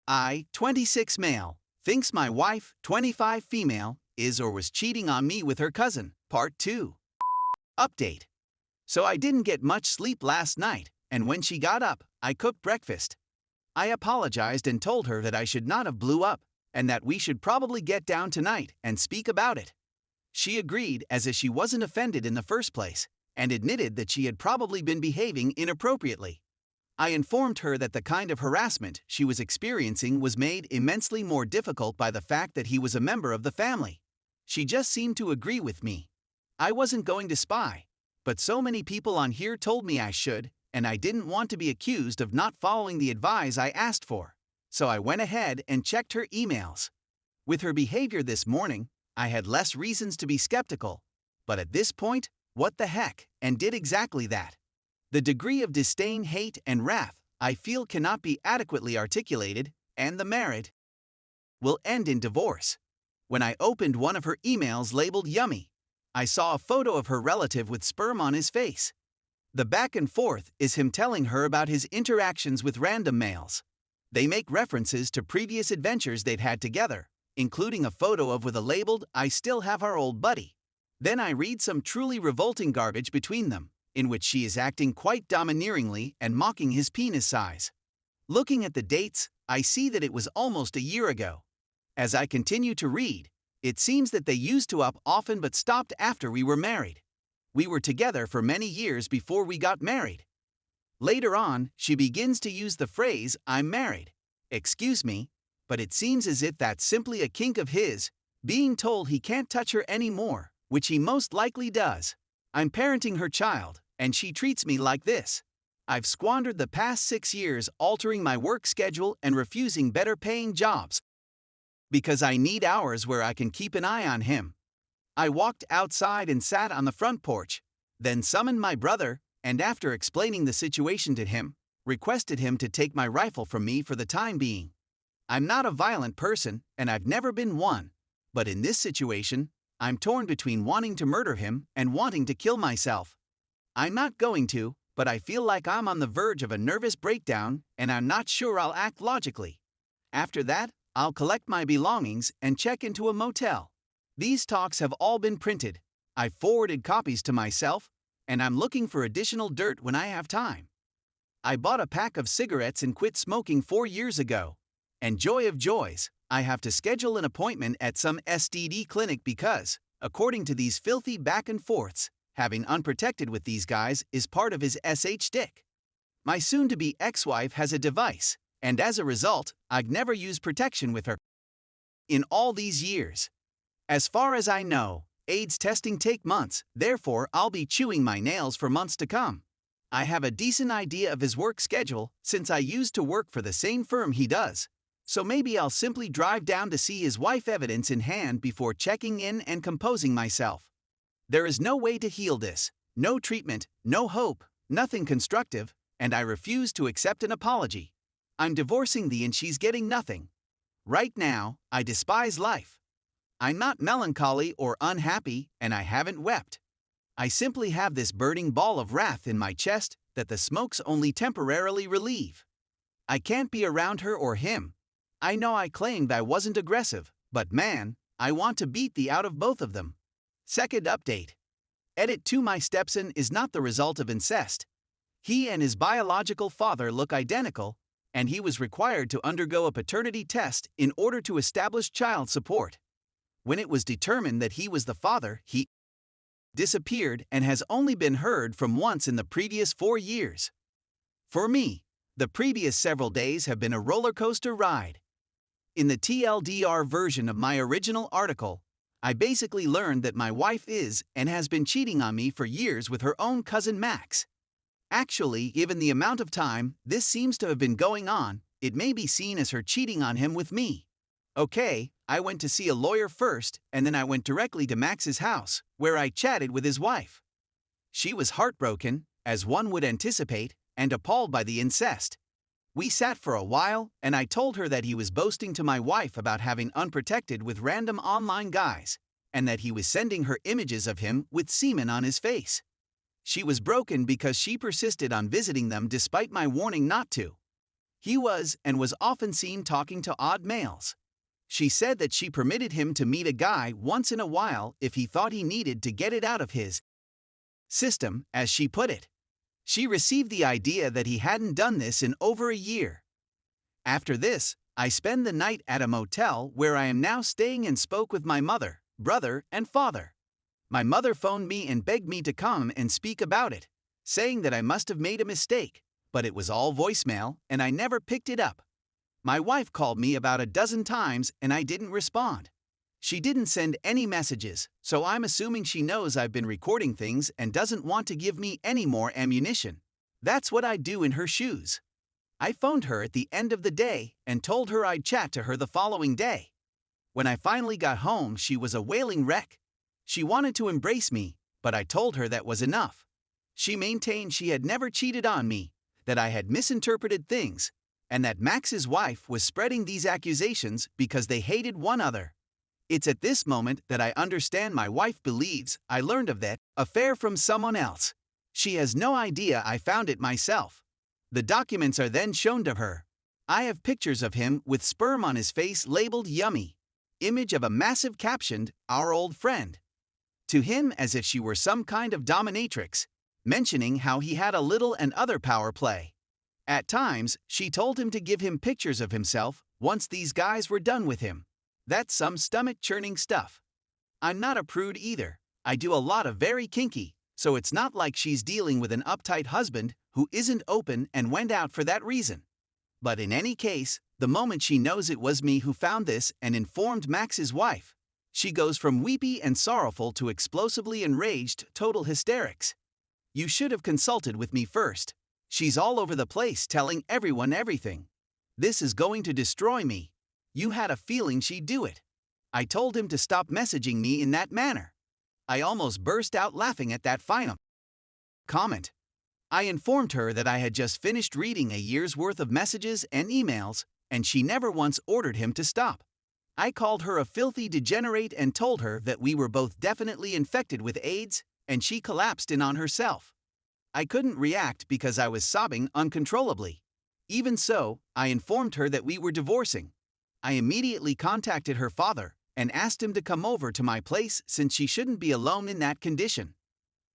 I, 26 male, thinks my wife, 25 female, is or was cheating on me with her cousin. Part 2. Update. So I didn't get much sleep last night, and when she got up, I cooked breakfast. I apologized and told her that I should not have blew up, and that we should probably get down tonight and speak about it. She agreed as if she wasn't offended in the first place, and admitted that she had probably been behaving inappropriately. I informed her that the kind of harassment she was experiencing was made immensely more difficult by the fact that he was a member of the family. She just seemed to agree with me. I wasn't going to spy, but so many people on here told me I should, and I didn't want to be accused of not following the advice I asked for. So I went ahead and checked her emails. With her behavior this morning, I had less reasons to be skeptical, but at this point, what the heck, and did exactly that. The degree of disdain, hate, and wrath I feel cannot be adequately articulated, and the marriage will end in divorce. When I opened one of her emails labeled yummy, I saw a photo of her relative with sperm on his face. The back and forth is him telling her about his interactions with random males. They make references to previous adventures they'd had together, including a photo of with a labeled "I still have our old buddy." Then I read some truly revolting garbage between them, in which she is acting quite domineeringly and mocking his penis size. Looking at the dates, I see that it was almost a year ago. As I continue to read, it seems that they used to up often but stopped after we were married. We were together for many years before we got married. Later on, she begins to use the phrase, "I'm married." Excuse me, but it seems as if that's simply a kink of his, being told he can't touch her anymore, which he most likely does. I'm parenting her child, and she treats me like this. I've squandered the past 6 years altering my work schedule and refusing better-paying jobs because I need hours where I can keep an eye on him. I walked outside and sat on the front porch, then summoned my brother, and after explaining the situation to him, requested him to take my rifle from me for the time being. I'm not a violent person, and I've never been one, but in this situation, I'm torn between wanting to murder him and wanting to kill myself. I'm not going to, but I feel like I'm on the verge of a nervous breakdown, and I'm not sure I'll act logically. After that, I'll collect my belongings and check into a motel. These talks have all been printed. I've forwarded copies to myself, and I'm looking for additional dirt when I have time. I bought a pack of cigarettes and quit smoking 4 years ago. And joy of joys, I have to schedule an appointment at some STD clinic because, according to these filthy back and forths, having unprotected with these guys is part of his SH stick. My soon-to-be ex-wife has a device, and as a result, I've never used protection with her in all these years. As far as I know, AIDS testing take months, therefore I'll be chewing my nails for months to come. I have a decent idea of his work schedule since I used to work for the same firm he does, so maybe I'll simply drive down to see his wife evidence in hand before checking in and composing myself. There is no way to heal this, no treatment, no hope, nothing constructive, and I refuse to accept an apology. I'm divorcing thee and she's getting nothing. Right now, I despise life. I'm not melancholy or unhappy, and I haven't wept. I simply have this burning ball of wrath in my chest that the smokes only temporarily relieve. I can't be around her or him. I know I claimed I wasn't aggressive, but man, I want to beat the out of both of them. Second update. Edit 2. My stepson is not the result of incest. He and his biological father look identical, and he was required to undergo a paternity test in order to establish child support. When it was determined that he was the father, he disappeared and has only been heard from once in the previous 4 years. For me, the previous several days have been a roller coaster ride. In the TLDR version of my original article, I basically learned that my wife is and has been cheating on me for years with her own cousin Max. Actually, given the amount of time this seems to have been going on, it may be seen as her cheating on him with me. Okay, I went to see a lawyer first, and then I went directly to Max's house, where I chatted with his wife. She was heartbroken, as one would anticipate, and appalled by the incest. We sat for a while, and I told her that he was boasting to my wife about having unprotected with random online guys, and that he was sending her images of him with semen on his face. She was broken because she persisted on visiting them despite my warning not to. He was and was often seen talking to odd males. She said that she permitted him to meet a guy once in a while if he thought he needed to get it out of his system, as she put it. She received the idea that he hadn't done this in over a year. After this, I spent the night at a motel where I am now staying and spoke with my mother, brother, and father. My mother phoned me and begged me to come and speak about it, saying that I must have made a mistake, but it was all voicemail and I never picked it up. My wife called me about a dozen times and I didn't respond. She didn't send any messages, so I'm assuming she knows I've been recording things and doesn't want to give me any more ammunition. That's what I'd do in her shoes. I phoned her at the end of the day and told her I'd chat to her the following day. When I finally got home, she was a wailing wreck. She wanted to embrace me, but I told her that was enough. She maintained she had never cheated on me, that I had misinterpreted things, and that Max's wife was spreading these accusations because they hated one another. It's at this moment that I understand my wife believes I learned of that affair from someone else. She has no idea I found it myself. The documents are then shown to her. I have pictures of him with sperm on his face labeled yummy. Image of a massive captioned, "Our old friend." To him as if she were some kind of dominatrix, mentioning how he had a little and other power play. At times, she told him to give him pictures of himself once these guys were done with him. That's some stomach-churning stuff. I'm not a prude either. I do a lot of very kinky, so it's not like she's dealing with an uptight husband who isn't open and went out for that reason. But in any case, the moment she knows it was me who found this and informed Max's wife, she goes from weepy and sorrowful to explosively enraged total hysterics. You should have consulted with me first. She's all over the place telling everyone everything. This is going to destroy me. You had a feeling she'd do it. I told him to stop messaging me in that manner. I almost burst out laughing at that final comment. I informed her that I had just finished reading a year's worth of messages and emails, and she never once ordered him to stop. I called her a filthy degenerate and told her that we were both definitely infected with AIDS, and she collapsed in on herself. I couldn't react because I was sobbing uncontrollably. Even so, I informed her that we were divorcing. I immediately contacted her father and asked him to come over to my place since she shouldn't be alone in that condition.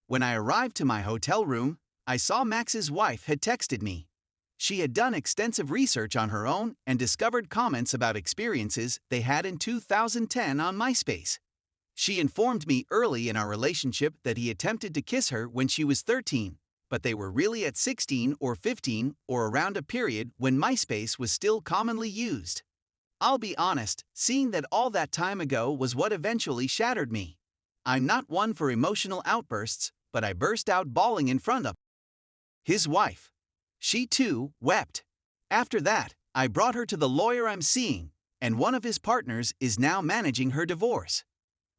When I arrived to my hotel room, I saw Max's wife had texted me. She had done extensive research on her own and discovered comments about experiences they had in 2010 on MySpace. She informed me early in our relationship that he attempted to kiss her when she was 13, but they were really at 16 or 15 or around a period when MySpace was still commonly used. I'll be honest, seeing that all that time ago was what eventually shattered me. I'm not one for emotional outbursts, but I burst out bawling in front of his wife. She too wept. After that, I brought her to the lawyer I'm seeing, and one of his partners is now managing her divorce.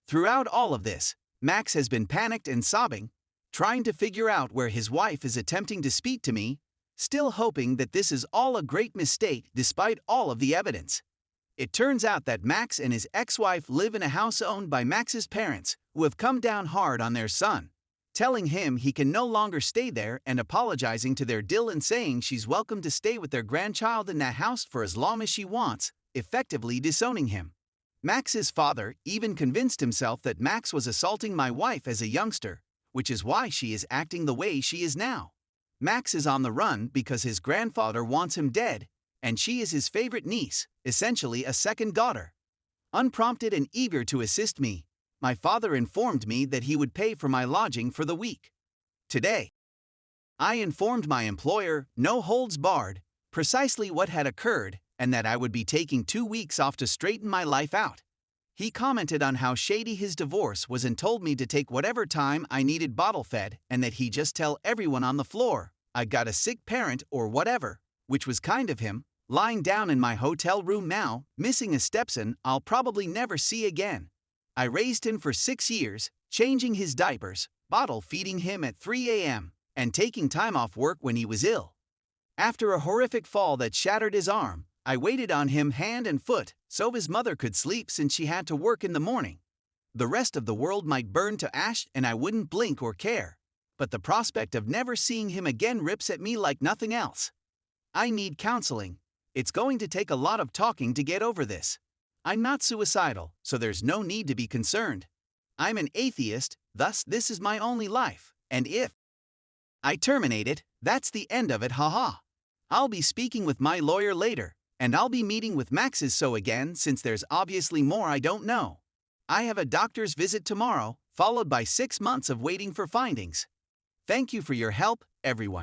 Throughout all of this, Max has been panicked and sobbing, trying to figure out where his wife is attempting to speak to me, still hoping that this is all a great mistake despite all of the evidence. It turns out that Max and his ex-wife live in a house owned by Max's parents, who have come down hard on their son, telling him he can no longer stay there and apologizing to their dill and saying she's welcome to stay with their grandchild in that house for as long as she wants, effectively disowning him. Max's father even convinced himself that Max was assaulting my wife as a youngster, which is why she is acting the way she is now. Max is on the run because his grandfather wants him dead, and she is his favorite niece, essentially a second daughter. Unprompted and eager to assist me, my father informed me that he would pay for my lodging for the week. Today, I informed my employer, no holds barred, precisely what had occurred and that I would be taking 2 weeks off to straighten my life out. He commented on how shady his divorce was and told me to take whatever time I needed bottle-fed and that he just tell everyone on the floor I got a sick parent or whatever, which was kind of him, lying down in my hotel room now, missing a stepson I'll probably never see again. I raised him for 6 years, changing his diapers, bottle-feeding him at 3 a.m., and taking time off work when he was ill. After a horrific fall that shattered his arm, I waited on him hand and foot so his mother could sleep since she had to work in the morning. The rest of the world might burn to ash and I wouldn't blink or care, but the prospect of never seeing him again rips at me like nothing else. I need counseling. It's going to take a lot of talking to get over this. I'm not suicidal, so there's no need to be concerned. I'm an atheist, thus this is my only life, and if I terminate it, that's the end of it, haha. I'll be speaking with my lawyer later, and I'll be meeting with Max's so again since there's obviously more I don't know. I have a doctor's visit tomorrow, followed by 6 months of waiting for findings. Thank you for your help, everyone.